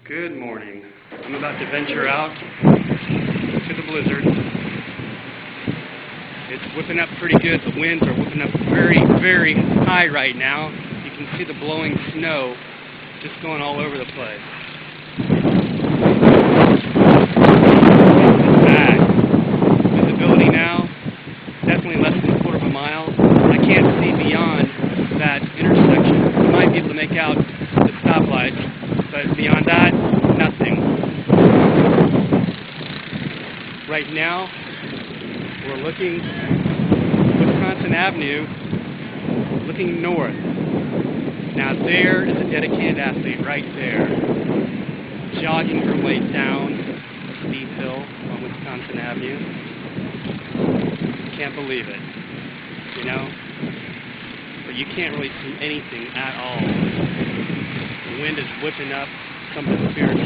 Good morning. I'm about to venture out to the blizzard. It's whipping up pretty good. The winds are whipping up very, very high right now. You can see the blowing snow just going all over the place. It's bad. Visibility now, definitely less than a quarter of a mile. I can't see beyond that intersection. I might be able to make out the stoplight, but beyond that, nothing. Right now, we're looking Wisconsin Avenue, looking north. Now there is a dedicated athlete right there, jogging her way down a steep hill on Wisconsin Avenue. Can't believe it, you know? But you can't really see anything at all. The wind is whipping up something fierce.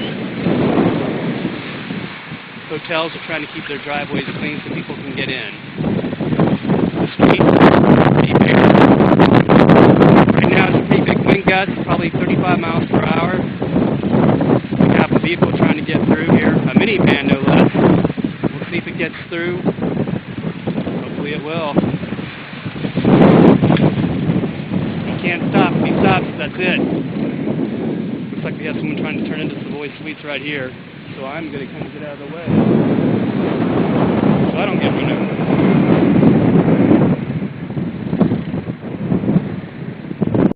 Hotels are trying to keep their driveways clean so people can get in. The streets are pretty big. Right now it's a pretty big wind gust, probably 35 miles per hour. We have a vehicle trying to get through here, a minivan no less. We'll see if it gets through. Hopefully it will. He can't stop. If he stops, that's it. Looks like we have someone trying to turn into Savoy Suites right here. So I'm going to kind of get out of the way so I don't get run over.